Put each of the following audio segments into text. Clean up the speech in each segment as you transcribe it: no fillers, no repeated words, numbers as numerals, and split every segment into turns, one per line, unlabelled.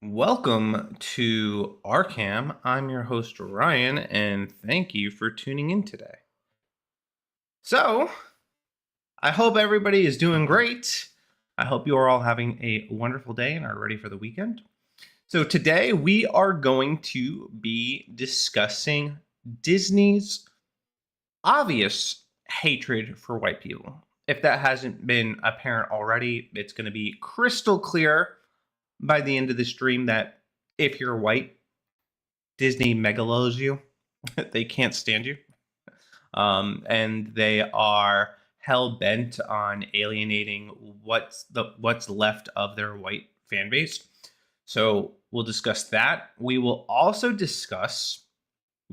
Welcome to RCAM. I'm your host, Ryan, and thank you for tuning in today. So, I hope everybody is doing great. I hope you are all having a wonderful day and are ready for the weekend. So, today we are going to be discussing Disney's obvious hatred for white people. If that hasn't been apparent already, it's going to be crystal clear by the end of the stream that if you're white, Disney megalos you. They can't stand you. And they are hell bent on alienating what's left of their white fan base. So we'll discuss that. We will also discuss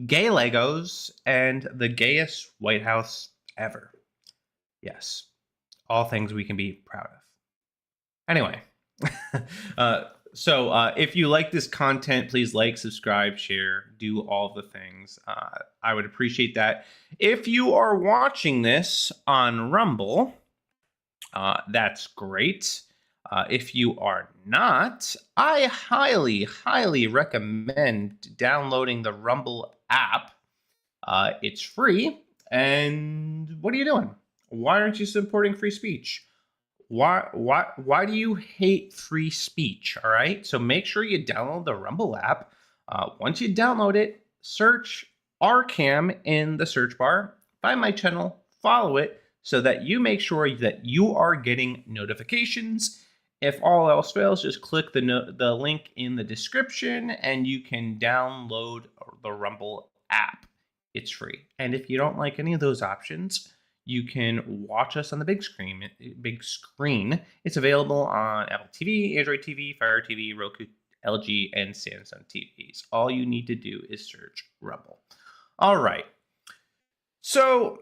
gay Legos and the gayest White House ever. Yes, all things we can be proud of. Anyway, so if you like this content, please like, subscribe, share, do all the things. I would appreciate that. If you are watching this on Rumble, that's great. If you are not, I highly, highly recommend downloading the Rumble app. It's free. And what are you doing? Why aren't you supporting free speech? Why do you hate free speech? All right. So make sure you download the Rumble app. Once you download it, search RCAM in the search bar, find my channel, follow it so that you make sure that you are getting notifications. If all else fails, just click the link in the description and you can download the Rumble app. It's free. And if you don't like any of those options, you can watch us on the big screen. It's available on Apple TV, Android TV, Fire TV, Roku, LG, and Samsung TVs. All you need to do is search Rumble. All right. So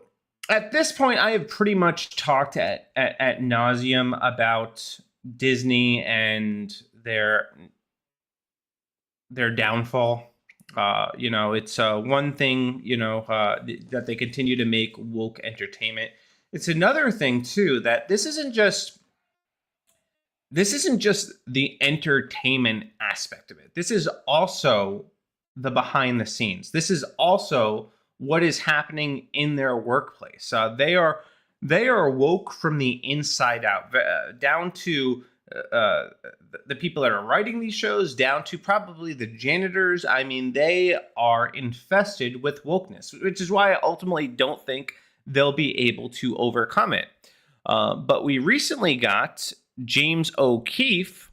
at this point, I have pretty much talked at nauseum about Disney and their downfall. It's one thing, that they continue to make woke entertainment. It's another thing too, that this isn't just the entertainment aspect of it. This is also the behind the scenes. This is also what is happening in their workplace. They are woke from the inside out, down to the people that are writing these shows, down to probably the janitors. I mean, they are infested with wokeness, which is why I ultimately don't think they'll be able to overcome it. But we recently got James O'Keefe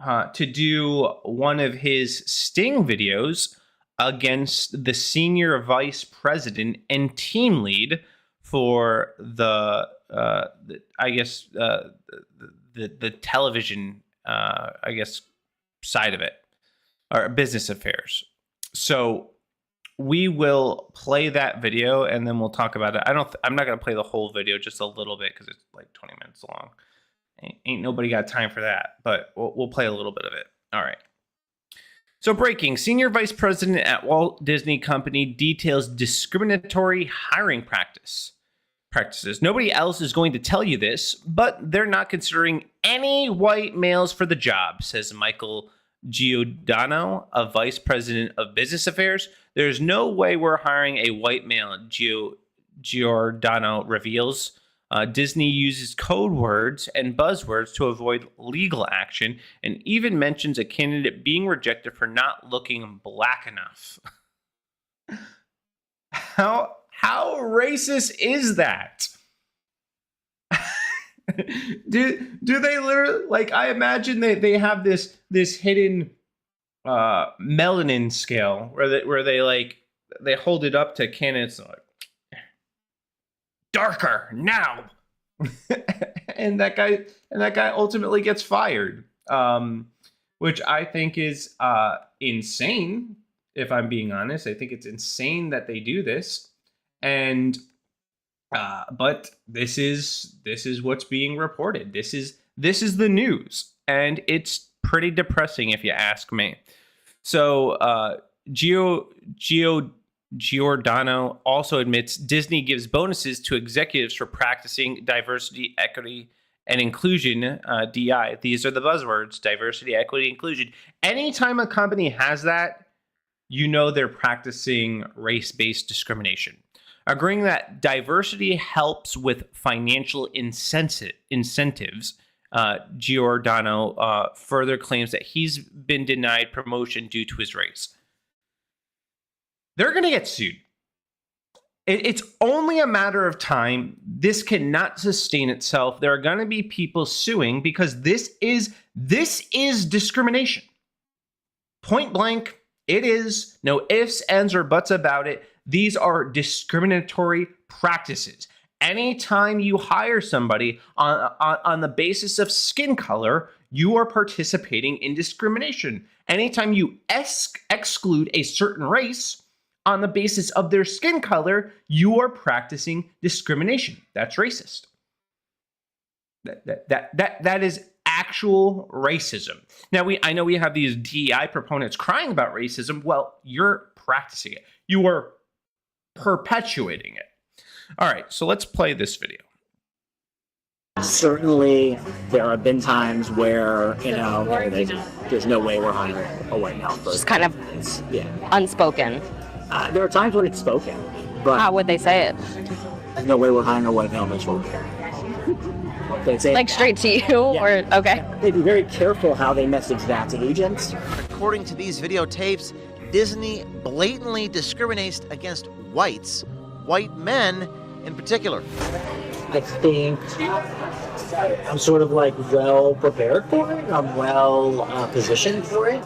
to do one of his sting videos against the senior vice president and team lead for the television, side of it, or business affairs. So we will play that video and then we'll talk about it. I'm not going to play the whole video, just a little bit because it's like 20 minutes long. Ain't nobody got time for that, but we'll play a little bit of it. All right. So breaking, senior vice president at Walt Disney Company details discriminatory hiring practices. Nobody else is going to tell you this, but they're not considering any white males for the job, says Michael Giordano, a vice president of business affairs. There's no way we're hiring a white male, Giordano reveals. Disney uses code words and buzzwords to avoid legal action and even mentions a candidate being rejected for not looking black enough. How racist is that? do they literally, like, I imagine they have this hidden melanin scale where they hold it up to candidates like, darker now. and that guy ultimately gets fired, which I think is insane. If I'm being honest, I think it's insane that they do this. And but this is what's being reported. This is the news, and it's pretty depressing if you ask me. So Giordano also admits Disney gives bonuses to executives for practicing diversity, equity, and inclusion, DI. These are the buzzwords: diversity, equity, inclusion. Anytime a company has that, you know they're practicing race-based discrimination. Agreeing that diversity helps with financial incentives, Giordano further claims that he's been denied promotion due to his race. They're going to get sued. It's only a matter of time. This cannot sustain itself. There are going to be people suing because this is discrimination. Point blank, it is. No ifs, ands, or buts about it. These are discriminatory practices. Anytime you hire somebody on the basis of skin color, you are participating in discrimination. Anytime you exclude a certain race on the basis of their skin color, you are practicing discrimination. That's racist. That is actual racism. Now, I know we have these DEI proponents crying about racism. Well, you're practicing it. You are perpetuating it. All right, so let's play this video.
Certainly, there have been times where, there's no way we're hiring a white male person.
Just kind of unspoken.
There are times when it's spoken, but
how would they say it?
there's no way we're hiring a white male person. They'd say
Like straight to you, or okay?
They'd be very careful how they message that to agents.
According to these videotapes, Disney blatantly discriminates against white men in particular.
I think I'm sort of well prepared for it. I'm well positioned for it.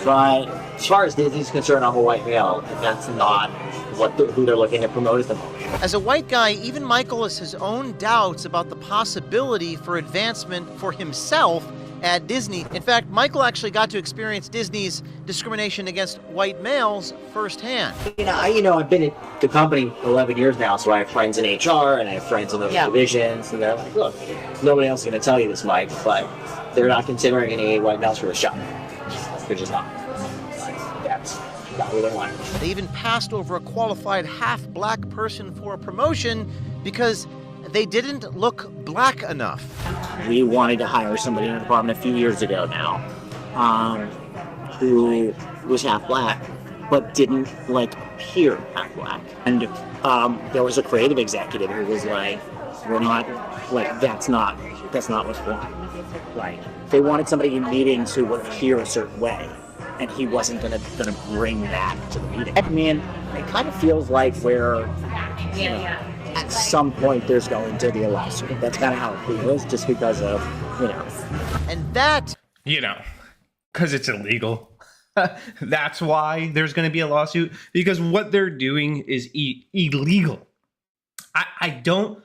But as far as Disney's concerned, I'm a white male, and that's not who they're looking to promote at the moment.
As a white guy, even Michael has his own doubts about the possibility for advancement for himself at Disney. In fact, Michael actually got to experience Disney's discrimination against white males firsthand.
I've been at the company 11 years now, so I have friends in HR and I have friends in those divisions, and they're like, look, nobody else is going to tell you this, Mike, but they're not considering any white males for the shop. They're just not. That's not what they want.
They even passed over a qualified half-black person for a promotion because they didn't look black enough.
We wanted to hire somebody in the department a few years ago now who was half black, but didn't appear half black. And there was a creative executive who was like, we're not, that's not what's wrong. They wanted somebody in meetings who would appear a certain way, and he wasn't gonna bring that to the meeting. I mean, it kind of feels like we're, at some point there's going to be a lawsuit. That's kind of how it feels, just because of,
And that...
because it's illegal. That's why there's going to be a lawsuit, because what they're doing is illegal. I don't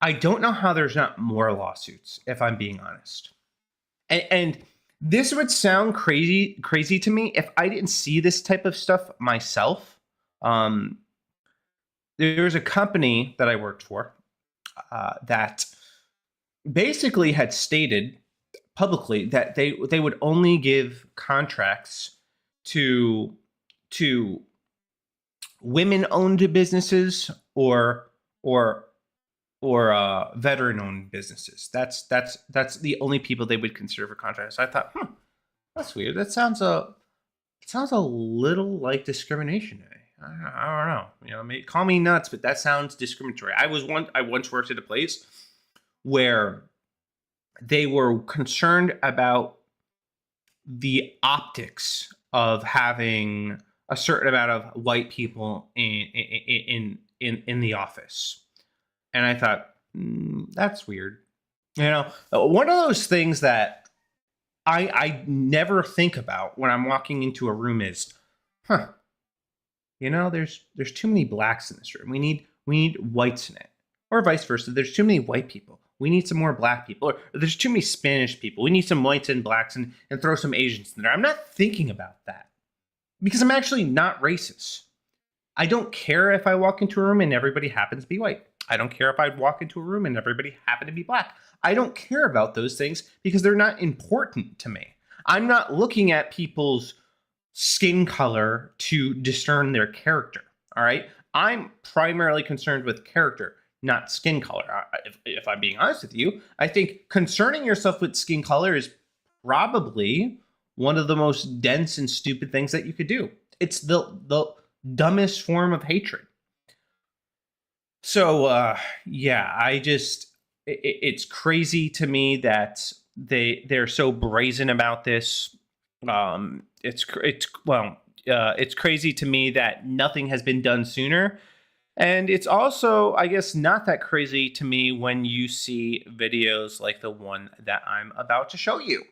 know how there's not more lawsuits, if I'm being honest. And this would sound crazy to me if I didn't see this type of stuff myself. There's a company that I worked for that basically had stated publicly that they would only give contracts to women-owned businesses or veteran-owned businesses. That's the only people they would consider for contracts. So I thought, that's weird. That sounds a little like discrimination to me. I don't know. Call me nuts, but that sounds discriminatory. I once worked at a place where they were concerned about the optics of having a certain amount of white people in the office, and I thought that's weird. One of those things that I never think about when I'm walking into a room is, there's too many blacks in this room. We need whites in it, or vice versa. There's too many white people. We need some more black people. Or there's too many Spanish people. We need some whites and blacks and throw some Asians in there. I'm not thinking about that because I'm actually not racist. I don't care if I walk into a room and everybody happens to be white. I don't care if I walk into a room and everybody happen to be black. I don't care about those things because they're not important to me. I'm not looking at people's skin color to discern their character. All right. I'm primarily concerned with character, not skin color. If I'm being honest with you, I think concerning yourself with skin color is probably one of the most dense and stupid things that you could do. It's the dumbest form of hatred. So yeah, it's crazy to me that they're so brazen about this. It's crazy to me that nothing has been done sooner. And it's also, I guess, not that crazy to me when you see videos like the one that I'm about to show you.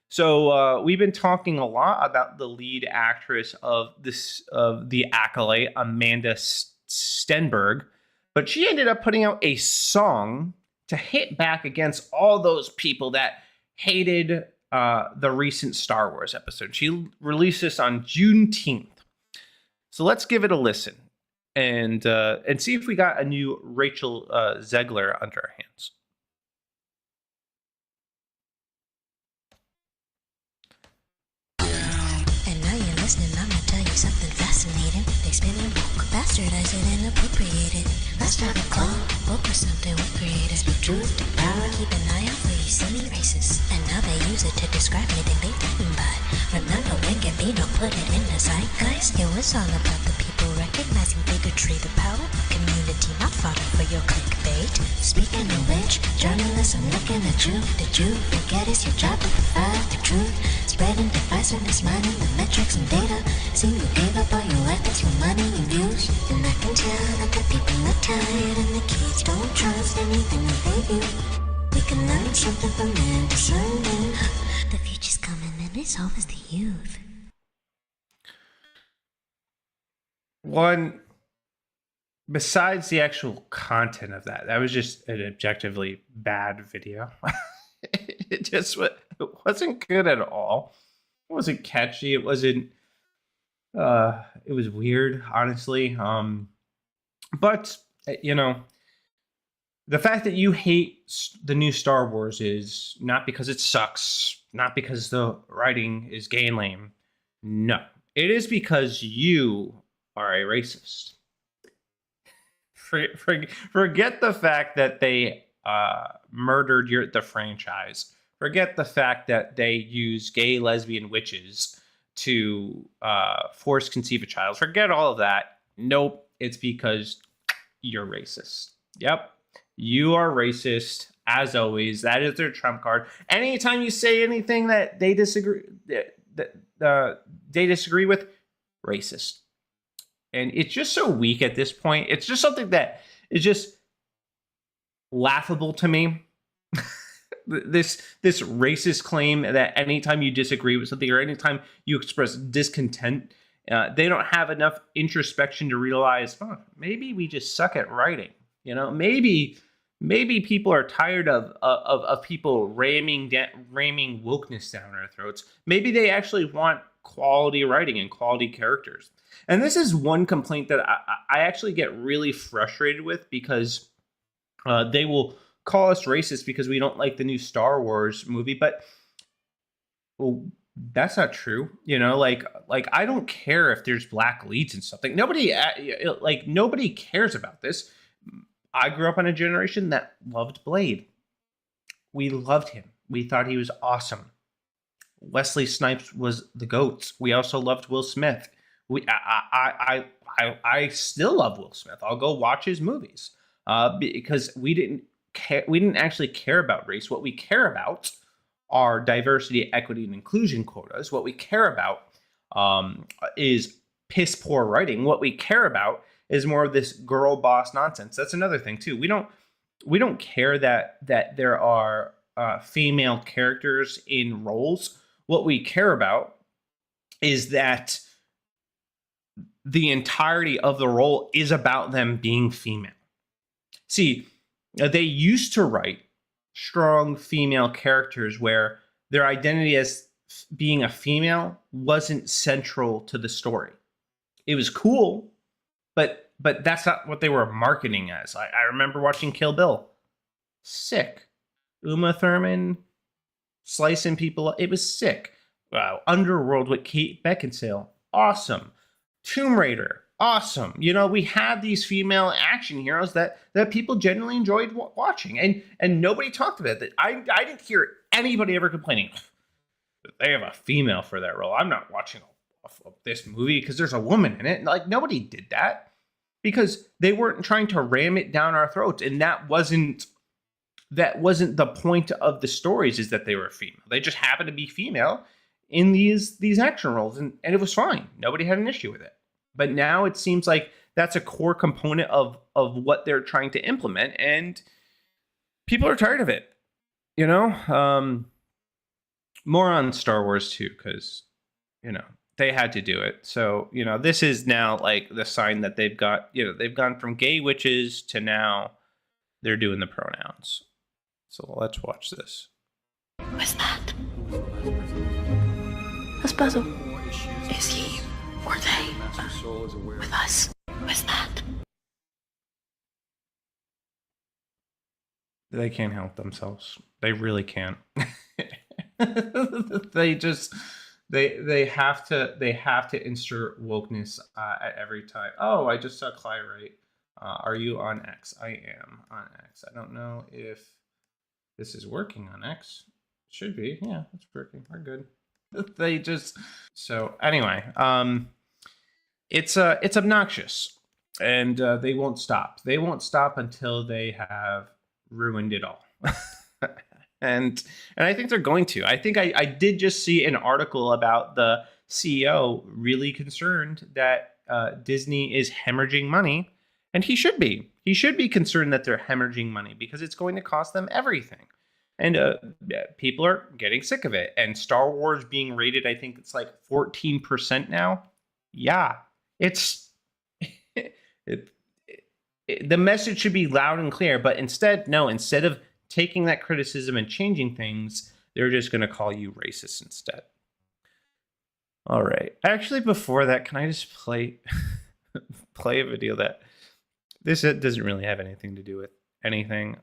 So we've been talking a lot about the lead actress of the Acolyte, Amanda Stenberg, but she ended up putting out a song to hit back against all those people that hated the recent Star Wars episode. She released this on Juneteenth. So let's give it a listen and see if we got a new Rachel Zegler under our hands.
And now you're listening, I'm gonna tell you something fascinating. They spin and woke, bastardize it and appropriate it. Let's drop a claw, woke or something with creative. Speak truth to power, keep an eye out for you silly racists. And now they use it to describe anything they didn't, but remember when Gambino put it in the zeitgeist? It was all about the people recognizing bigotry, the power of community, not fodder for your clickbait. Speaking of which, journalism looking at you. Did you forget it's your job to provide the truth? Spreading divisiveness, mining the metrics and data. Seem you gave up all your ethics for money and views. And I can tell that the people are tired and the kids don't trust anything that they do. We can learn something from their discernment. The future's coming and it's always the youth.
One, besides the actual content of that was just an objectively bad video. It wasn't good at all. It wasn't catchy. It wasn't. It was weird, honestly. But you know, the fact that you hate the new Star Wars is not because it sucks, not because the writing is gay and lame. No, it is because you are a racist. Forget the fact that they murdered the franchise. Forget the fact that they use gay, lesbian witches to force conceive a child. Forget all of that. Nope, it's because you're racist. Yep, you are racist, as always. That is their trump card. Anytime you say anything that they disagree with, racist. And it's just so weak at this point. It's just something that is just laughable to me. This racist claim that anytime you disagree with something or anytime you express discontent, they don't have enough introspection to realize, maybe we just suck at writing. You know, maybe people are tired of people ramming wokeness down our throats. Maybe they actually want quality writing and quality characters. And this is one complaint that I actually get really frustrated with, because they will call us racist because we don't like the new Star Wars movie. But, well, that's not true. You know, like I don't care if there's black leads in something. Nobody cares about this. I grew up in a generation that loved Blade. We loved him. We thought he was awesome. Wesley Snipes was the GOAT. We also loved Will Smith. I still love Will Smith. I'll go watch his movies because we didn't actually care about race. What we care about are diversity, equity, and inclusion quotas. What we care about is piss poor writing. What we care about is more of this girl boss nonsense. That's another thing too. We don't care that there are female characters in roles. What we care about is that the entirety of the role is about them being female. See, they used to write strong female characters where their identity as being a female wasn't central to the story. It was cool, but that's not what they were marketing as. I remember watching Kill Bill. Sick. Uma Thurman slicing people. It was sick. Wow. Underworld with Kate Beckinsale. Awesome. Tomb Raider. Awesome. You know, we had these female action heroes that people genuinely enjoyed watching, and nobody talked about that. I didn't hear anybody ever complaining they have a female for that role. I'm not watching this movie because there's a woman in it. Like, nobody did that because they weren't trying to ram it down our throats, and that wasn't the point of the stories, is that they were female. They just happened to be female in these action roles, and it was fine. Nobody had an issue with it. But now it seems like that's a core component of what they're trying to implement, and people are tired of it. You know, more on Star Wars too, because they had to do it. So this is now like the sign that they've gone from gay witches to now they're doing the pronouns. So let's watch this.
What's that? What's puzzle? Is he or they with us? What's that?
They can't help themselves. They really can't. they have to insert wokeness at every time. Oh, I just saw Cly right. Are you on X? I am on X. I don't know if this is working on X. Should be. Yeah, it's working. We're good. So anyway, it's obnoxious, and they won't stop. They won't stop until they have ruined it all. and I think they're going to. I think I did just see an article about the CEO really concerned that Disney is hemorrhaging money, and he should be. He should be concerned that they're hemorrhaging money because it's going to cost them everything. And people are getting sick of it. And Star Wars being rated, I think it's like 14% now. Yeah, it's the message should be loud and clear. But instead of taking that criticism and changing things, they're just going to call you racist instead. All right. Actually, before that, can I just play a video that this doesn't really have anything to do with anything.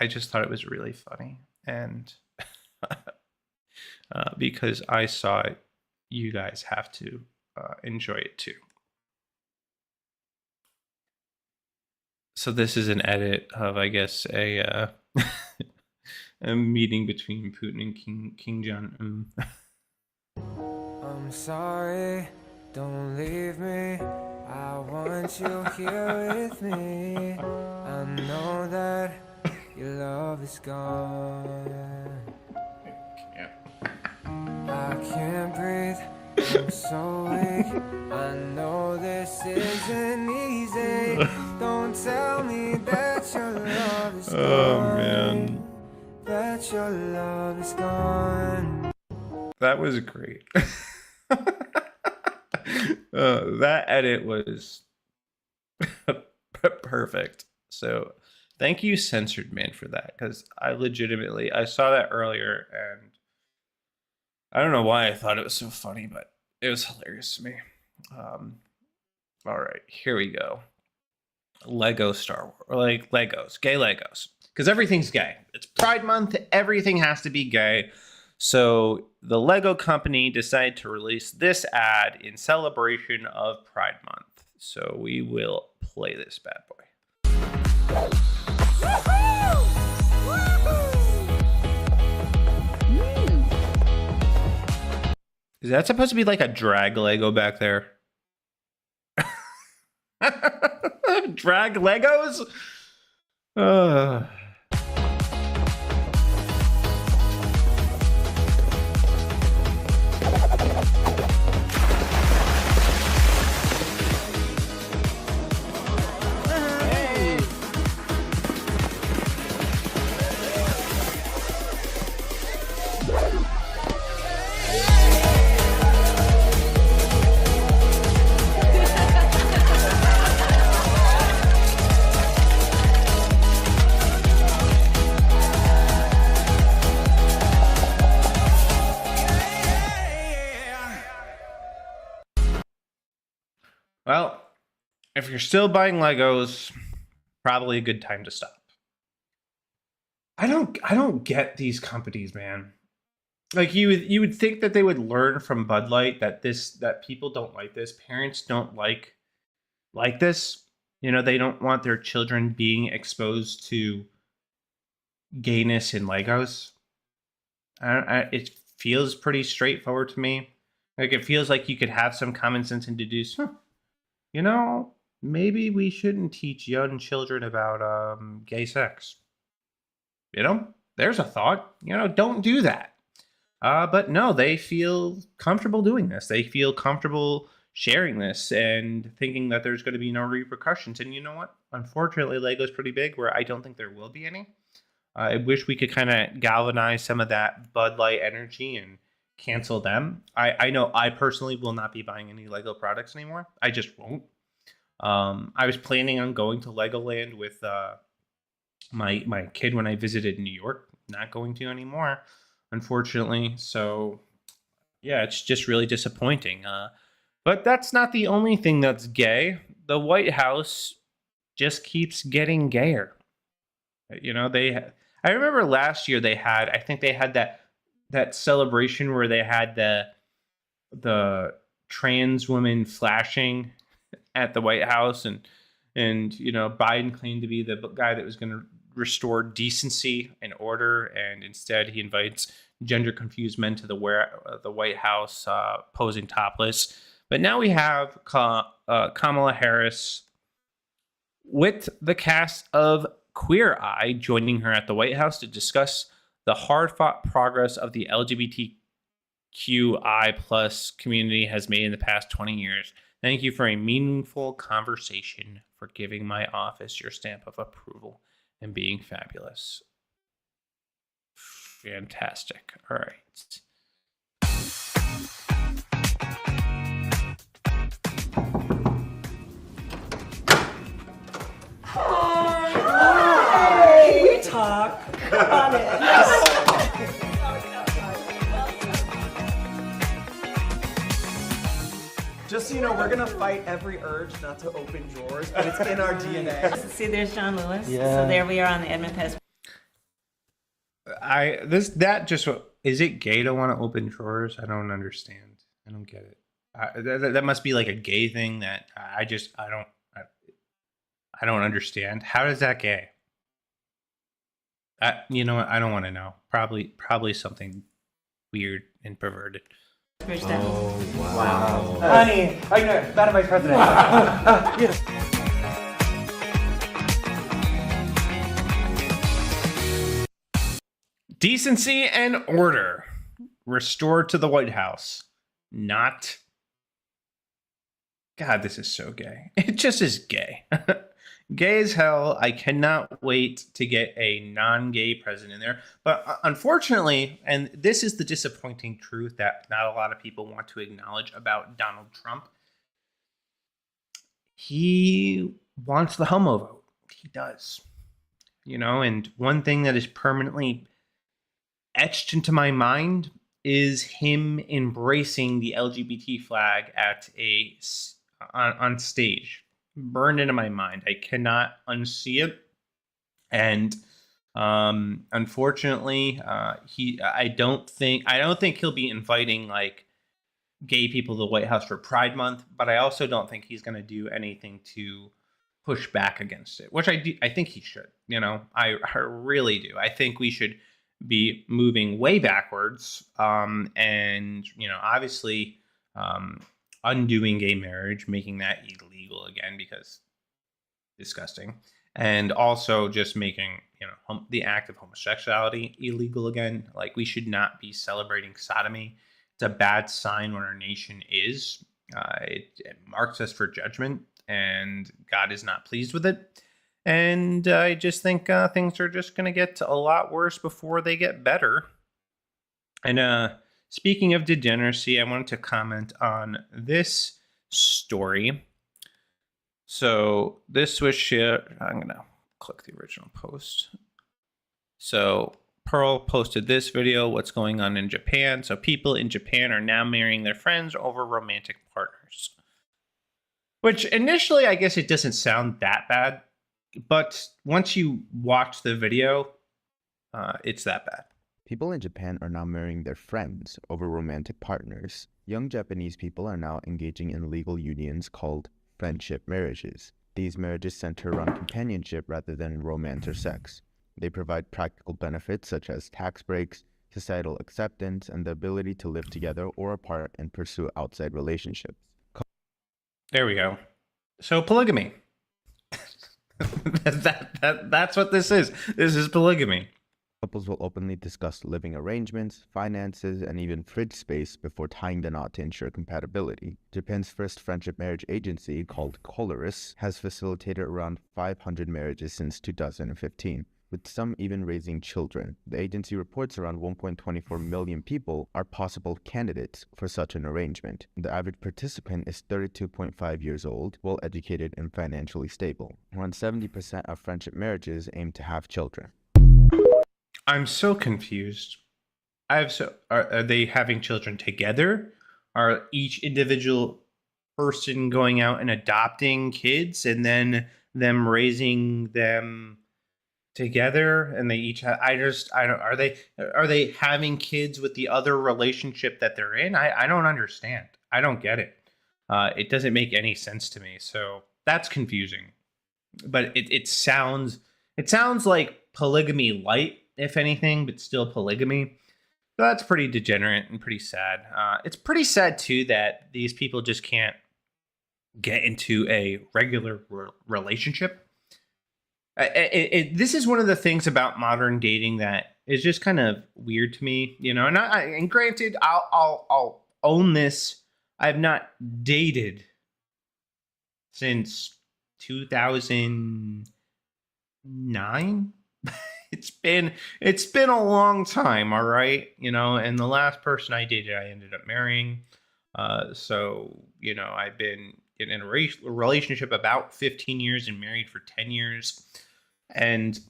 I just thought it was really funny, and because I saw it, you guys have to enjoy it too. So this is an edit of, I guess, a meeting between Putin and King Jong-un.
I'm sorry, don't leave me. I want you here with me. I know that your love is gone. I can't breathe, I'm so weak. I know this isn't easy. Don't tell me that your love is gone.
Oh man,
that your love is gone.
That was great. That edit was perfect. So thank you, Censored Man, for that, because I saw that earlier, and I don't know why I thought it was so funny, but it was hilarious to me. All right, here we go. Lego Star Wars, or like Legos, gay Legos, because everything's gay. It's Pride Month, everything has to be gay. So the Lego company decided to release this ad in celebration of Pride Month. So we will play this bad boy. Is that supposed to be like a drag Lego back there? Drag Legos? Well, if you're still buying Legos, probably a good time to stop. I don't get these companies, man. Like you would think that they would learn from Bud Light that people don't like this, parents don't like this. You know, they don't want their children being exposed to gayness in Legos. It feels pretty straightforward to me. Like it feels like you could have some common sense and deduce, you know, maybe we shouldn't teach young children about gay sex. You know, there's a thought. You know, don't do that. But no, they feel comfortable doing this. They feel comfortable sharing this and thinking that there's going to be no repercussions. And you know what? Unfortunately, Lego's pretty big where I don't think there will be any. I wish we could kind of galvanize some of that Bud Light energy and cancel them. I know I personally will not be buying any Lego products anymore. I just won't. I was planning on going to Legoland with my kid when I visited New York. Not going to anymore, unfortunately. So yeah, it's just really disappointing. But that's not the only thing that's gay. The White House just keeps getting gayer. You know, I remember last year I think they had that celebration where they had the trans woman flashing at the White House, and you know, Biden claimed to be the guy that was going to restore decency and order, and instead he invites gender confused men to the White House posing topless. But now we have Kamala Harris with the cast of Queer Eye joining her at the White House to discuss the hard-fought progress of the LGBTQI plus community has made in the past 20 years. Thank you for a meaningful conversation, for giving my office your stamp of approval, and being fabulous. Fantastic. All right.
We talk on it. Yes. Just so you know, we're gonna fight every urge not to open drawers, but it's in our DNA.
See, there's John Lewis.
Yeah.
So there we are on the Edmund Pettus.
Is it gay to want to open drawers? I don't understand. I don't get it. That must be like a gay thing that I don't understand. How is that gay? You know what? I don't want to know. Probably something weird and perverted.
Oh, wow. Honey, I know, Madam Vice President. Yes.
Decency and order restored to the White House. Not. God, this is so gay. It just is gay. Gay as hell. I cannot wait to get a non-gay president in there. But unfortunately, and this is the disappointing truth that not a lot of people want to acknowledge about Donald Trump, he wants the homo vote. He does. You know, and one thing that is permanently etched into my mind is him embracing the LGBT flag on stage. Burned into my mind. I cannot unsee it. And unfortunately, I don't think he'll be inviting like gay people to the White House for Pride Month, but I also don't think he's going to do anything to push back against it, which I think he should. You know, I really do. I think we should be moving way backwards, and you know, obviously undoing gay marriage, making that illegal again, because disgusting, and also just making, you know, the act of homosexuality illegal again. Like, we should not be celebrating sodomy. It's a bad sign when our nation is. It marks us for judgment, and God is not pleased with it. And I just think things are just going to get a lot worse before they get better. And speaking of degeneracy, I wanted to comment on this story. So this was shared. I'm going to click the original post. So Pearl posted this video, what's going on in Japan. So people in Japan are now marrying their friends over romantic partners. Which initially, I guess it doesn't sound that bad. But once you watch the video, it's that bad.
People in Japan are now marrying their friends over romantic partners. Young Japanese people are now engaging in legal unions called friendship marriages. These marriages center around companionship rather than romance or sex. They provide practical benefits such as tax breaks, societal acceptance, and the ability to live together or apart and pursue outside relationships.
There we go. So polygamy. That's what this is. This is polygamy.
Couples will openly discuss living arrangements, finances, and even fridge space before tying the knot to ensure compatibility. Japan's first friendship marriage agency, called Colorus, has facilitated around 500 marriages since 2015, with some even raising children. The agency reports around 1.24 million people are possible candidates for such an arrangement. The average participant is 32.5 years old, well-educated, and financially stable. Around 70% of friendship marriages aim to have children.
I'm so confused. Are they having children together? Are each individual person going out and adopting kids and then them raising them together, and they each have, I don't, are they having kids with the other relationship that they're in? I don't understand. I don't get it. It doesn't make any sense to me. So that's confusing. But it sounds like polygamy light, if anything, but still polygamy. So that's pretty degenerate and pretty sad. It's pretty sad too that these people just can't get into a regular relationship. This is one of the things about modern dating that is just kind of weird to me, you know. And granted, I'll own this. I've not dated since 2009. It's been a long time, all right, you know. And the last person I dated, I ended up marrying. So you know, I've been in a relationship about 15 years and married for 10 years. And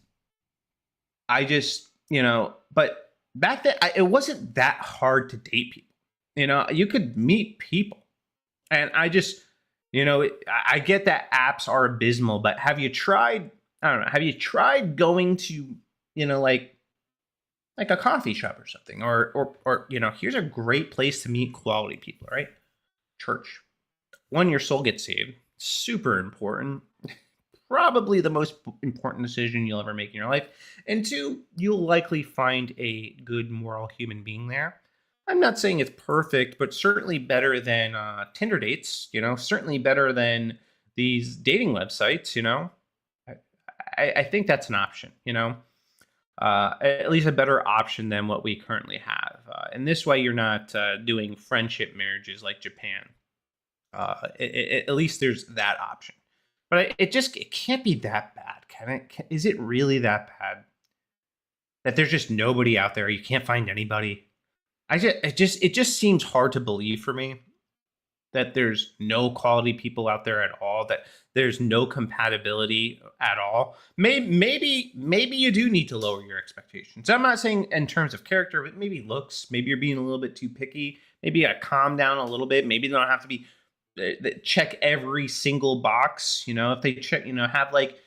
I just, you know, but back then, it wasn't that hard to date people. You know, you could meet people. And I just, you know, I get that apps are abysmal, but have you tried, I don't know, have you tried going to, you know, like a coffee shop or something? Or you know, here's a great place to meet quality people, right? Church. One, your soul gets saved. Super important. Probably the most important decision you'll ever make in your life. And two, you'll likely find a good moral human being there. I'm not saying it's perfect, but certainly better than Tinder dates, you know, certainly better than these dating websites, you know. I think that's an option, you know, at least a better option than what we currently have. And this way you're not doing friendship marriages like Japan. At least there's that option. But it can't be that bad, can it? Is it really that bad? That there's just nobody out there, you can't find anybody? It just seems hard to believe for me that there's no quality people out there at all, that there's no compatibility at all. Maybe you do need to lower your expectations. I'm not saying in terms of character, but maybe looks. Maybe you're being a little bit too picky. Maybe you gotta calm down a little bit. Maybe they don't have to be check every single box. You know, if they check, you know, have like,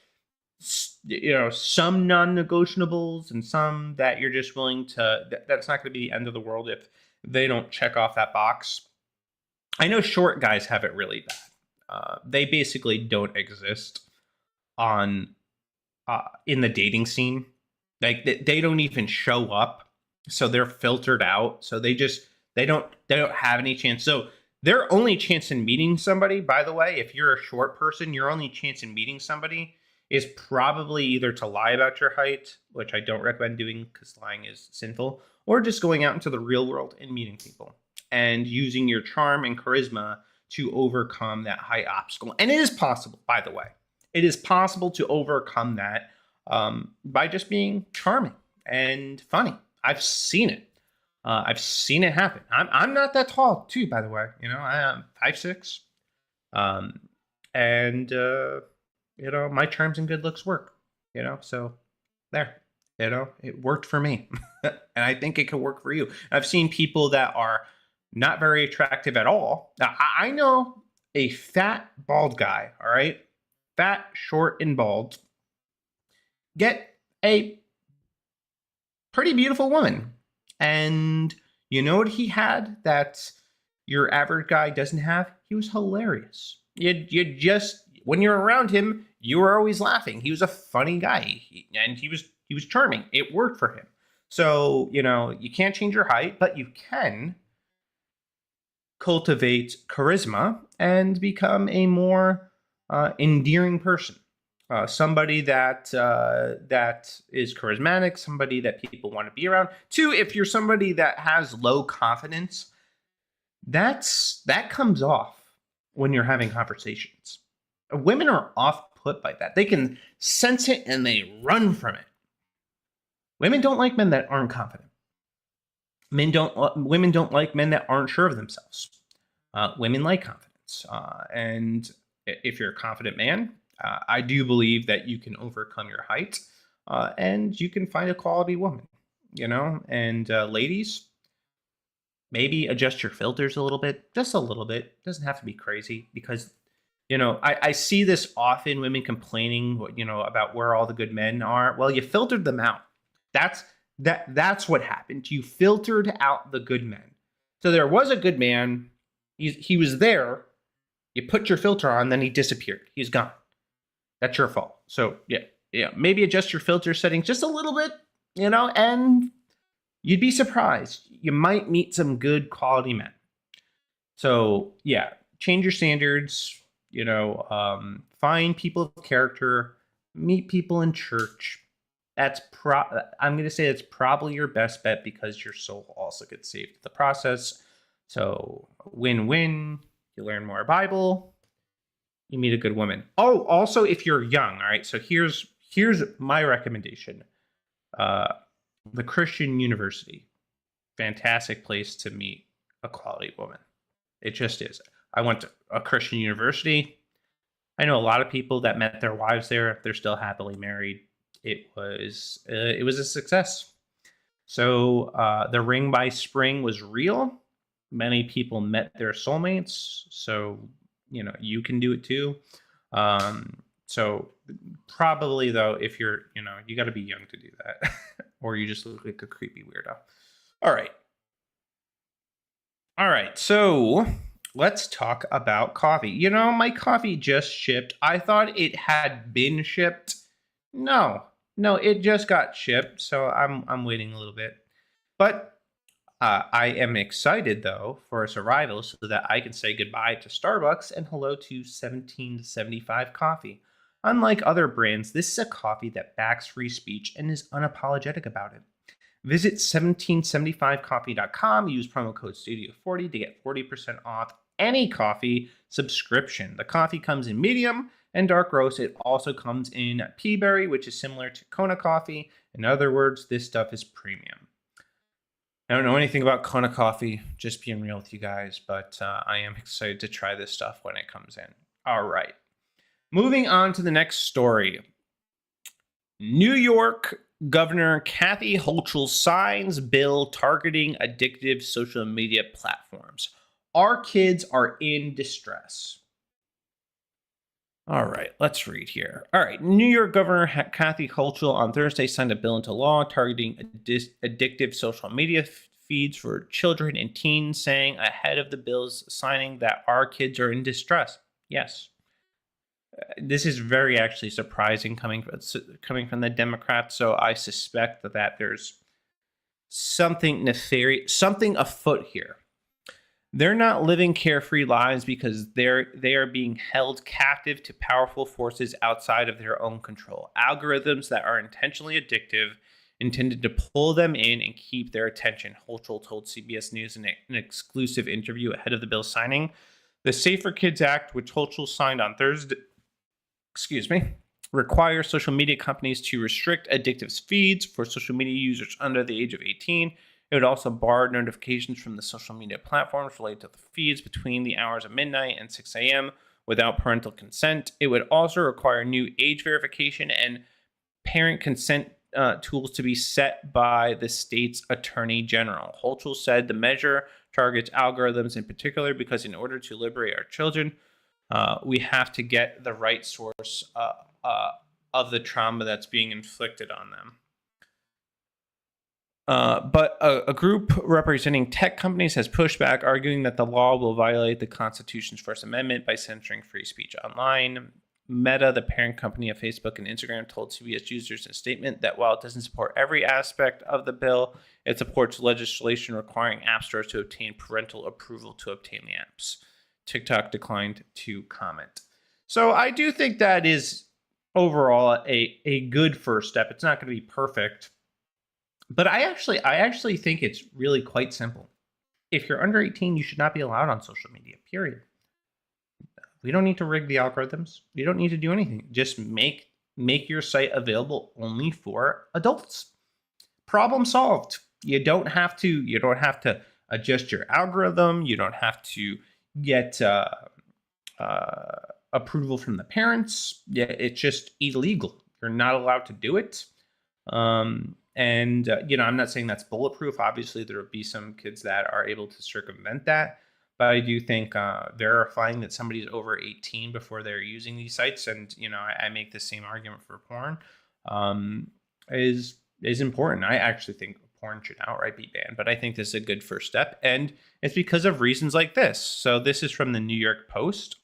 you know, some non-negotiables and some that you're just willing to, that's not going to be the end of the world if they don't check off that box. I know short guys have it really bad. They basically don't exist on in the dating scene. Like they don't even show up, so they're filtered out. So they don't have any chance. So their only chance in meeting somebody, by the way, if you're a short person, your only chance in meeting somebody is probably either to lie about your height, which I don't recommend doing because lying is sinful, or just going out into the real world and meeting people and using your charm and charisma to overcome that height obstacle. And it is possible, by the way. It is possible to overcome that by just being charming and funny. I've seen it. I've seen it happen. I'm not that tall, too, by the way. You know, I am 5'6". You know, my charms and good looks work. You know, so there. You know, it worked for me. And I think it could work for you. I've seen people that are not very attractive at all. Now, I know a fat, bald guy, all right? Fat, short, and bald. Get a pretty beautiful woman. And you know what he had that your average guy doesn't have? He was hilarious. You just, when you're around him, you were always laughing. He was a funny guy, and he was charming. It worked for him. So, you can't change your height, but you can cultivate charisma and become a more endearing person. Somebody that is charismatic, somebody that people want to be around. Two, if you're somebody that has low confidence, that comes off when you're having conversations. Women are off put by that. They can sense it and they run from it. Women don't like men that aren't confident. Women don't like men that aren't sure of themselves. Women like confidence, and if you're a confident man, I do believe that you can overcome your height, and you can find a quality woman. And ladies, maybe adjust your filters a little bit, just a little bit. Doesn't have to be crazy, because I see this often, women complaining, about where all the good men are. Well, you filtered them out. That's what happened. You filtered out the good men. So there was a good man. He was there. You put your filter on, then he disappeared. He's gone. That's your fault. So yeah, maybe adjust your filter settings just a little bit, and you'd be surprised. You might meet some good quality men. So yeah, change your standards. Find people of character. Meet people in church. I'm going to say it's probably your best bet, because your soul also gets saved in the process. So win-win. You learn more Bible. You meet a good woman. Oh, also, if you're young, all right. So here's my recommendation. The Christian University, fantastic place to meet a quality woman. It just is. I went to a Christian university. I know a lot of people that met their wives there. They're still happily married. It was a success. So the ring by spring was real. Many people met their soulmates. So you can do it too. So probably, though, if you're you got to be young to do that, or you just look like a creepy weirdo. All right. So let's talk about coffee. My coffee just shipped. I thought it had been shipped. No, it just got shipped, so I'm waiting a little bit. But I am excited, though, for its arrival, so that I can say goodbye to Starbucks and hello to 1775 Coffee. Unlike other brands, this is a coffee that backs free speech and is unapologetic about it. Visit 1775coffee.com, use promo code STUDIO40 to get 40% off any coffee subscription. The coffee comes in medium and dark roast. It also comes in peaberry, which is similar to Kona coffee. In other words, this stuff is premium. I don't know anything about Kona coffee, just being real with you guys, but I am excited to try this stuff when it comes in. All right. Moving on to the next story. New York Governor Kathy Hochul signs bill targeting addictive social media platforms. Our kids are in distress. All right, let's read here. All right, New York Governor Kathy Hochul on Thursday signed a bill into law targeting addictive social media feeds for children and teens, saying ahead of the bill's signing that our kids are in distress. Yes. This is very actually surprising coming from the Democrats, so I suspect that there's something nefarious, something afoot here. They're not living carefree lives because they are being held captive to powerful forces outside of their own control. Algorithms that are intentionally addictive, intended to pull them in and keep their attention, Hochul told CBS News in an exclusive interview ahead of the bill signing. The Safer Kids Act, which Hochul signed on Thursday, requires social media companies to restrict addictive feeds for social media users under the age of 18. It would also bar notifications from the social media platforms related to the feeds between the hours of midnight and 6 a.m. without parental consent. It would also require new age verification and parent consent tools to be set by the state's attorney general. Hochul said the measure targets algorithms in particular because in order to liberate our children, we have to get the right source of the trauma that's being inflicted on them. But a group representing tech companies has pushed back, arguing that the law will violate the Constitution's First Amendment by censoring free speech online. Meta, the parent company of Facebook and Instagram, told CBS users in a statement that while it doesn't support every aspect of the bill, it supports legislation requiring app stores to obtain parental approval to obtain the apps. TikTok declined to comment. So I do think that is overall a good first step. It's not going to be perfect, but I actually think it's really quite simple. If you're under 18, you should not be allowed on social media, period. We don't need to rig the algorithms. You don't need to do anything. Just make your site available only for adults. Problem solved. You don't have to adjust your algorithm. You don't have to get approval from the parents. Yeah, it's just illegal. You're not allowed to do it. I'm not saying that's bulletproof. Obviously, there will be some kids that are able to circumvent that. But I do think verifying that somebody's over 18 before they're using these sites, and I make the same argument for porn, is important. I actually think porn should outright be banned, but I think this is a good first step, and it's because of reasons like this. So this is from the New York Post.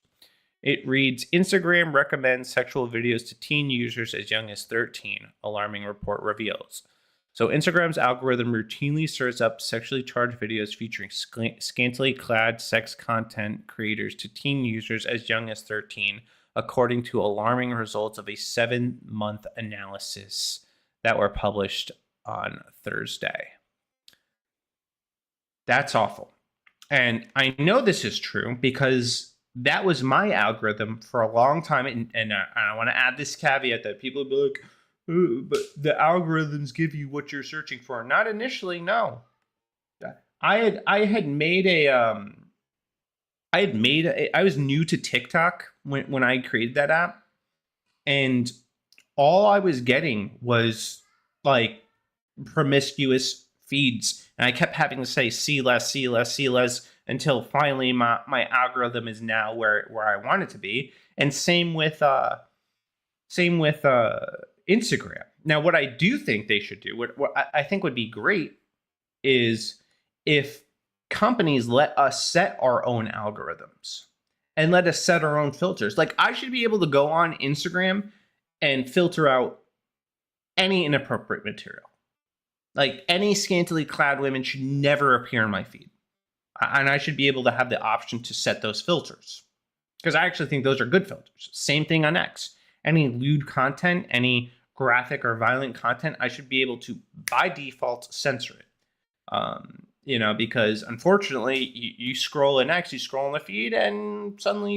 It reads, Instagram recommends sexual videos to teen users as young as 13, alarming report reveals. So Instagram's algorithm routinely serves up sexually charged videos featuring scantily clad sex content creators to teen users as young as 13, according to alarming results of a 7-month analysis that were published on Thursday. That's awful. And I know this is true because that was my algorithm for a long time. And I want to add this caveat that people will be like, but the algorithms give you what you're searching for. Not initially, no. I was new to TikTok when I created that app, and all I was getting was like promiscuous feeds, and I kept having to say see less, see less, see less, until finally my algorithm is now where I want it to be. And same with Instagram. Now, what I do think they should do, what I think would be great, is if companies let us set our own algorithms and let us set our own filters. Like, I should be able to go on Instagram and filter out any inappropriate material. Like, any scantily clad women should never appear in my feed. And I should be able to have the option to set those filters, because I actually think those are good filters. Same thing on X. Any lewd content, any graphic or violent content, I should be able to, by default, censor it. Because unfortunately, you scroll in X, you scroll in the feed, and suddenly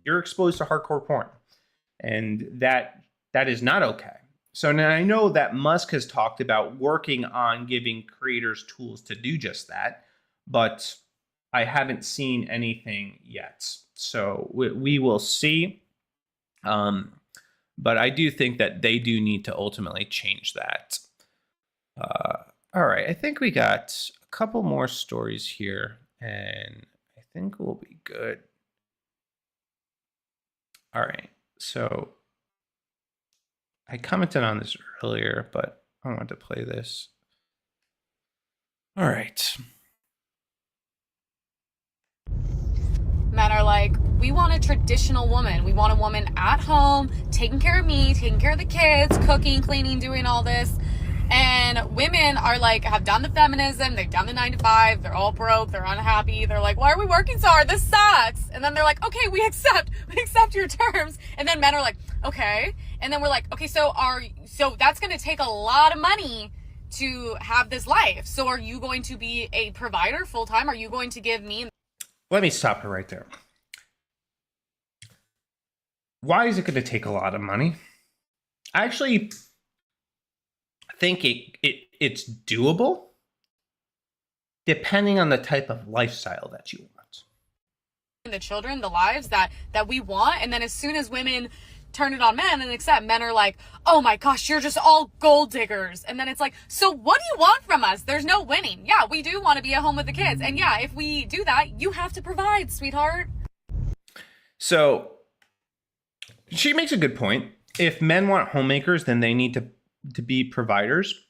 you're exposed to hardcore porn, and that is not okay. So now I know that Musk has talked about working on giving creators tools to do just that, but I haven't seen anything yet. So we will see. But I do think that they do need to ultimately change that. All right, I think we got a couple more stories here, and I think we'll be good. All right, so I commented on this earlier, but I wanted to play this. All right.
Men are like, we want a traditional woman. We want a woman at home, taking care of me, taking care of the kids, cooking, cleaning, doing all this. And women are like, have done the feminism, they've done the 9 to 5, they're all broke, they're unhappy, they're like, why are we working so hard? This sucks. And then they're like, okay, we accept your terms. And then men are like, okay. And then we're like, okay, so that's going to take a lot of money to have this life. So are you going to be a provider full time? Are you going to give me?
Let me stop it right there. Why is it going to take a lot of money? I actually think it's doable, depending on the type of lifestyle that you want.
The children, the lives that we want. And then as soon as women turn it on men and accept, men are like, oh my gosh, you're just all gold diggers. And then it's like, so what do you want from us? There's no winning. Yeah, we do want to be at home with the kids. And yeah, if we do that, you have to provide, sweetheart.
So she makes a good point. If men want homemakers, then they need to be providers.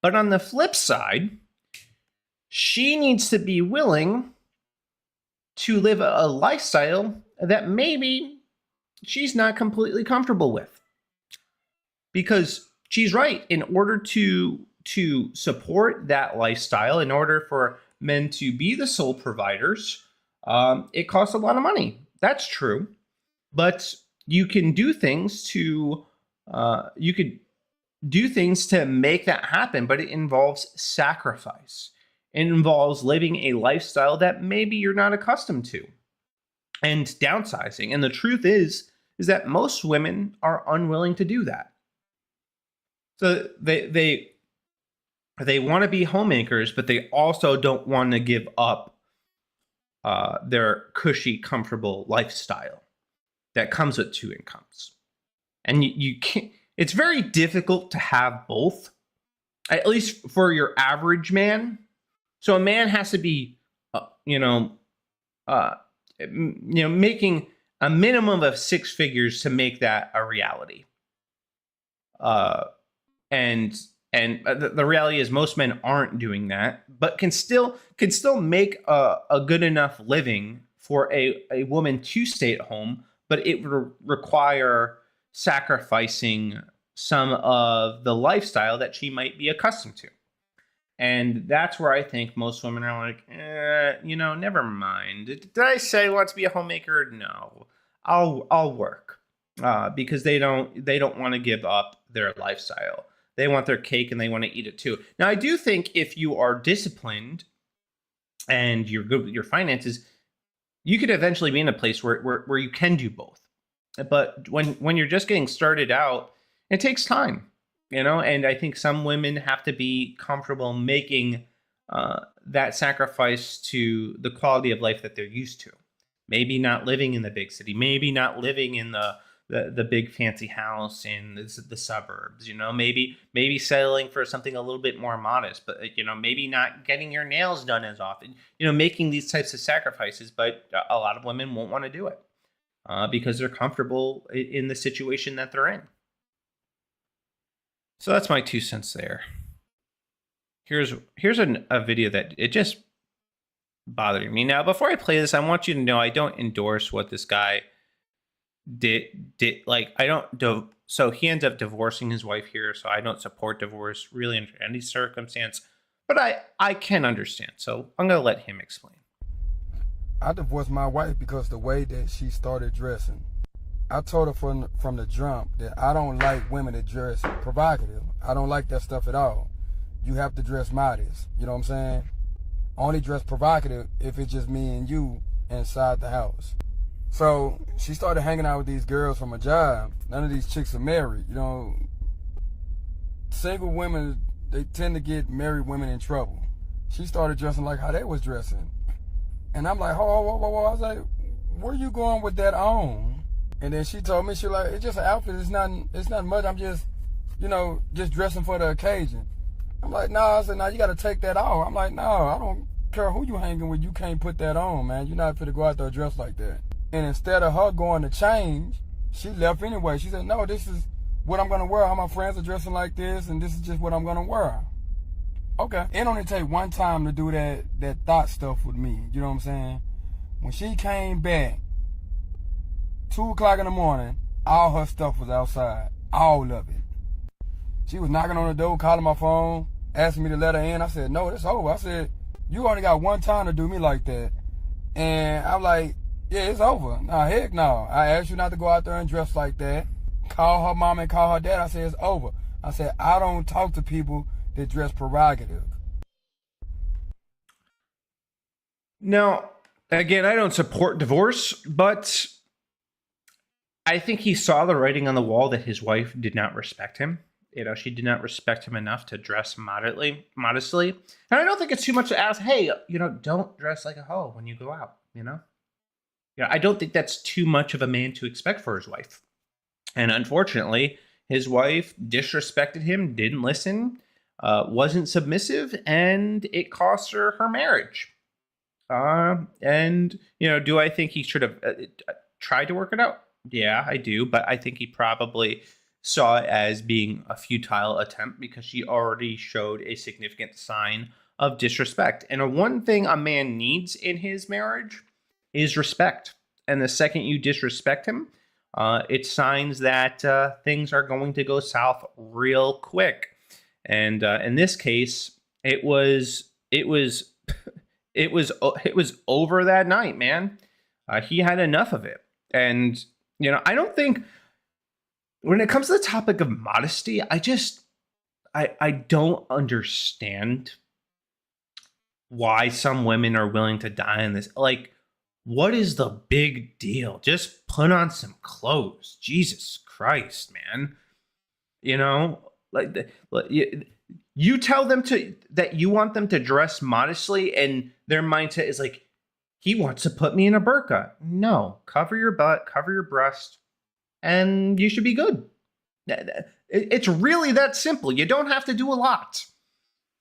But on the flip side, she needs to be willing to live a lifestyle that maybe she's not completely comfortable with. Because she's right, in order to support that lifestyle, in order for men to be the sole providers, it costs a lot of money. That's true. But you can do things to make that happen, but it involves sacrifice. It involves living a lifestyle that maybe you're not accustomed to and downsizing. And the truth is that most women are unwilling to do that. So they want to be homemakers, but they also don't want to give up their cushy, comfortable lifestyle that comes with two incomes. And you can't. It's very difficult to have both, at least for your average man. So a man has to be, making a minimum of six figures to make that a reality. And the reality is most men aren't doing that, but can still make a good enough living for a woman to stay at home, but it would require sacrificing some of the lifestyle that she might be accustomed to. And that's where I think most women are like, never mind. Did I say I want to be a homemaker? No, I'll work, because they don't want to give up their lifestyle. They want their cake and they want to eat it too. Now, I do think if you are disciplined and you're good with your finances, you could eventually be in a place where you can do both. But when you're just getting started out, it takes time, and I think some women have to be comfortable making that sacrifice to the quality of life that they're used to. Maybe not living in the big city, maybe not living in the big fancy house in the suburbs, maybe settling for something a little bit more modest, but maybe not getting your nails done as often, making these types of sacrifices. But a lot of women won't want to do it because they're comfortable in the situation that they're in. So that's my 2 cents there. Here's a video that it just bothered me. Now, before I play this, I want you to know I don't endorse what this guy did. Like, I don't so he ends up divorcing his wife here, so I don't support divorce really under any circumstance, but I can understand. So I'm going to let him explain.
I divorced my wife because the way that she started dressing. I told her from the jump that I don't like women that dress provocative. I don't like that stuff at all. You have to dress modest. You know what I'm saying? Only dress provocative if it's just me and you inside the house. So she started hanging out with these girls from a job. None of these chicks are married. Single women, they tend to get married women in trouble. She started dressing like how they was dressing. And I'm like, whoa. I was like, where you going with that on? And then she told me, she like, it's just an outfit. It's not much. I'm just, just dressing for the occasion. I'm like, no. I said, no, you got to take that off. I'm like, no, I don't care who you hanging with. You can't put that on, man. You're not fit to go out there dressed like that. And instead of her going to change, she left anyway. She said, no, this is what I'm going to wear. All my friends are dressing like this, and this is just what I'm going to wear. Okay. It only take one time to do that thought stuff with me. You know what I'm saying? When she came back, 2 o'clock in the morning, all her stuff was outside. All of it. She was knocking on the door, calling my phone, asking me to let her in. I said, no, it's over. I said, you only got one time to do me like that. And I'm like, yeah, it's over. Nah, heck no. I asked you not to go out there and dress like that. Call her mom and call her dad. I said, it's over. I said, I don't talk to people that dress provocative.
Now, again, I don't support divorce, but I think he saw the writing on the wall that his wife did not respect him. She did not respect him enough to dress modestly. And I don't think it's too much to ask, hey, don't dress like a hoe when you go out, I don't think that's too much of a man to expect for his wife. And unfortunately, his wife disrespected him, didn't listen, wasn't submissive, and it cost her marriage. Do I think he should have tried to work it out? Yeah, I do. But I think he probably saw it as being a futile attempt because she already showed a significant sign of disrespect. And one thing a man needs in his marriage is respect. And the second you disrespect him, it's signs that things are going to go south real quick. And in this case, it was over that night, man. He had enough of it. And, you know, I don't think when it comes to the topic of modesty, I don't understand why some women are willing to die in this. Like, what is the big deal? Just put on some clothes. Jesus Christ, man. You know, like you tell them that you want them to dress modestly, and their mindset is like, he wants to put me in a burqa. No, cover your butt, cover your breast, and you should be good. It's really that simple. You don't have to do a lot.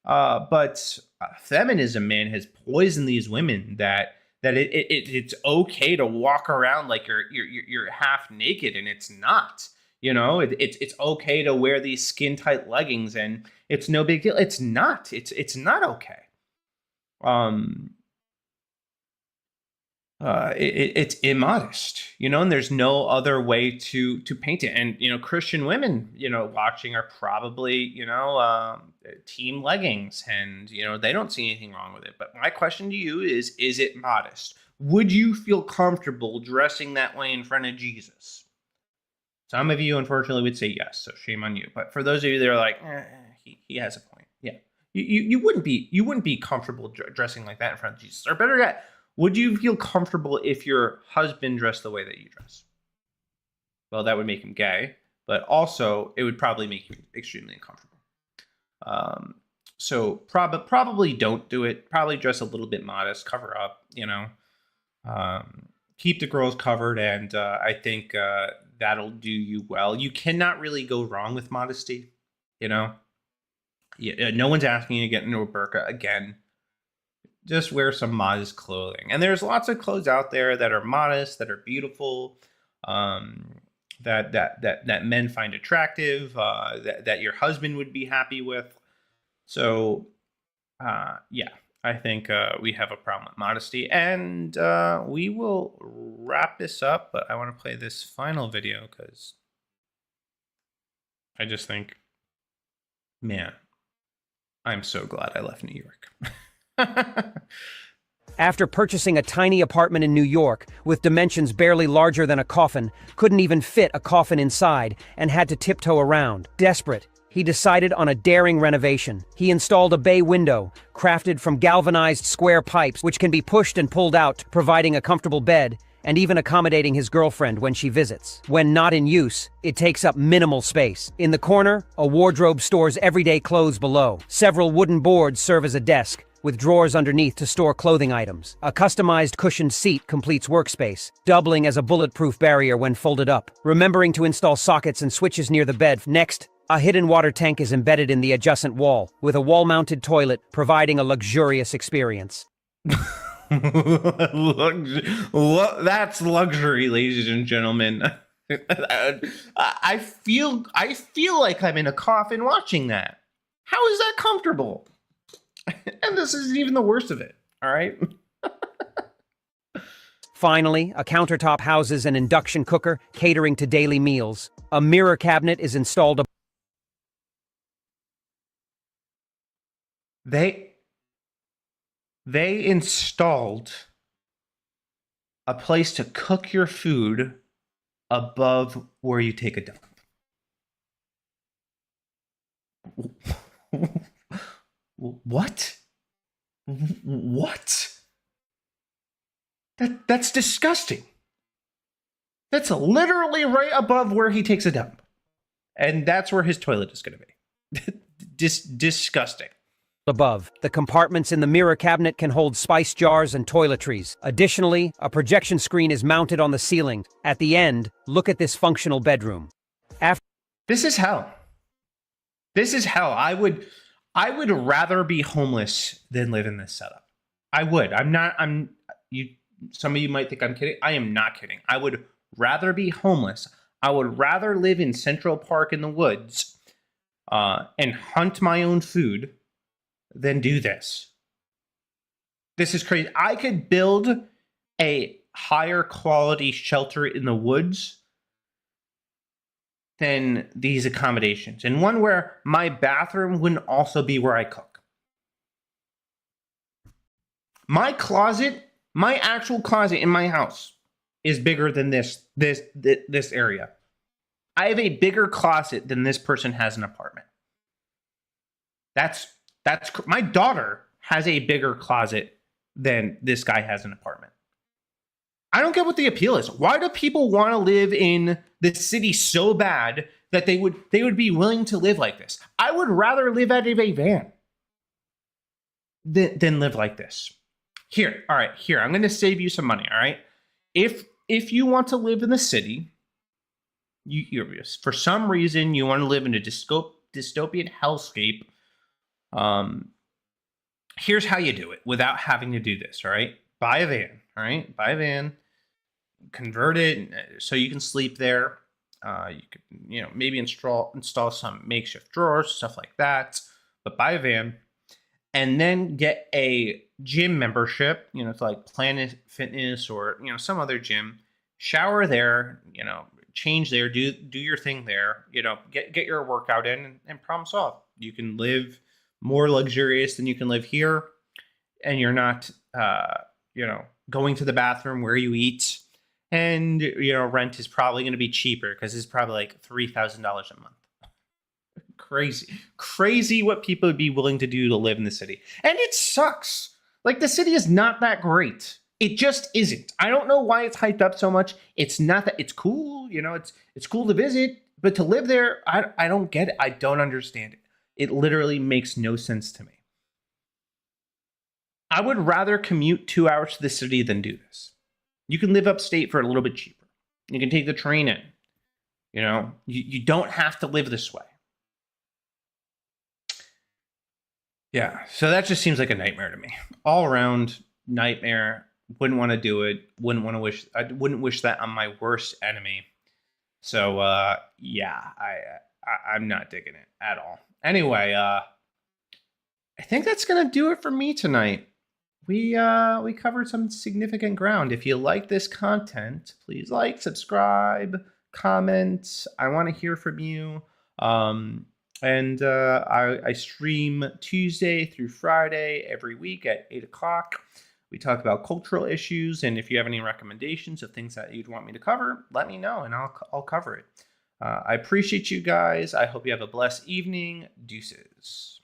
But feminism, man, has poisoned these women that it's okay to walk around like you're half naked, and it's not. You know, it's okay to wear these skin tight leggings, and it's no big deal. It's not. It's not okay. It's immodest, you know, and there's no other way to paint it. And, you know, Christian women, you know, watching are probably, you know, team leggings, and, you know, they don't see anything wrong with it. But my question to you is it modest? Would you feel comfortable dressing that way in front of Jesus? Some of you, unfortunately, would say yes, so shame on you. But for those of you that are like, he has a point. Yeah, you wouldn't be comfortable dressing like that in front of Jesus. Or better yet, would you feel comfortable if your husband dressed the way that you dress? Well, that would make him gay, but also it would probably make you extremely uncomfortable. So probably don't do it. Probably dress a little bit modest, cover up, you know. Keep the girls covered, and I think that'll do you well. You cannot really go wrong with modesty, you know. Yeah, no one's asking you to get into a burqa again. Just wear some modest clothing. And there's lots of clothes out there that are modest, that are beautiful, that men find attractive, that your husband would be happy with. So, yeah, I think we have a problem with modesty. And we will wrap this up, but I want to play this final video because I just think, man, I'm so glad I left New York.
After purchasing a tiny apartment in New York, with dimensions barely larger than a coffin, couldn't even fit a coffin inside, and had to tiptoe around. Desperate, he decided on a daring renovation. He installed a bay window, crafted from galvanized square pipes, which can be pushed and pulled out, providing a comfortable bed, and even accommodating his girlfriend when she visits. When not in use, it takes up minimal space. In the corner, a wardrobe stores everyday clothes below. Several wooden boards serve as a desk, with drawers underneath to store clothing items. A customized cushioned seat completes workspace, doubling as a bulletproof barrier when folded up. Remembering to install sockets and switches near the bed. Next, a hidden water tank is embedded in the adjacent wall, with a wall-mounted toilet providing a luxurious experience.
That's luxury, ladies and gentlemen. I feel like I'm in a coffin watching that. How is that comfortable? And this isn't even the worst of it, all right?
Finally, a countertop houses an induction cooker catering to daily meals. A mirror cabinet is installed.
They installed a place to cook your food above where you take a dump. What? What? That's disgusting. That's literally right above where he takes a dump. And that's where his toilet is going to be. Disgusting.
Above, the compartments in the mirror cabinet can hold spice jars and toiletries. Additionally, a projection screen is mounted on the ceiling. At the end, look at this functional bedroom.
This is hell. This is hell. I would rather be homeless than live in this setup. I would. Some of you might think I'm kidding. I am not kidding. I would rather be homeless. I would rather live in Central Park in the woods and hunt my own food than do this. This is crazy. I could build a higher quality shelter in the woods than these accommodations, and one where my bathroom wouldn't also be where I cook. My closet, my actual closet in my house, is bigger than this area. I have a bigger closet than this person has an apartment. That's my daughter has a bigger closet than this guy has an apartment. I don't get what the appeal is. Why do people want to live in the city so bad that they would be willing to live like this? I would rather live out of a van than live like this. Here, all right, here, I'm going to save you some money, all right? If you want to live in the city, you for some reason you want to live in a dystopian hellscape, here's how you do it without having to do this, all right? Buy a van, all right? Buy a van, convert it so you can sleep there. You could, maybe install some makeshift drawers, stuff like that. But buy a van, and then get a gym membership. It's like Planet Fitness or some other gym. Shower there. Change there. Do your thing there. Get your workout in, and problem solved. You can live more luxurious than you can live here, and you're not going to the bathroom where you eat. And, rent is probably going to be cheaper because it's probably like $3,000 a month. Crazy what people would be willing to do to live in the city. And it sucks. Like, the city is not that great. It just isn't. I don't know why it's hyped up so much. It's not that it's cool. It's cool to visit, but to live there, I don't get it. I don't understand it. It literally makes no sense to me. I would rather commute 2 hours to the city than do this. You can live upstate for a little bit cheaper. You can take the train in. You don't have to live this way. Yeah, so that just seems like a nightmare to me. All around nightmare. Wouldn't want to do it. I wouldn't wish that on my worst enemy. So yeah, I'm not digging it at all. Anyway, I think that's gonna do it for me tonight. We covered some significant ground. If you like this content, please like, subscribe, comment. I want to hear from you. And I stream Tuesday through Friday every week at 8 o'clock. We talk about cultural issues, and if you have any recommendations of things that you'd want me to cover, let me know, and I'll cover it. I appreciate you guys. I hope you have a blessed evening. Deuces.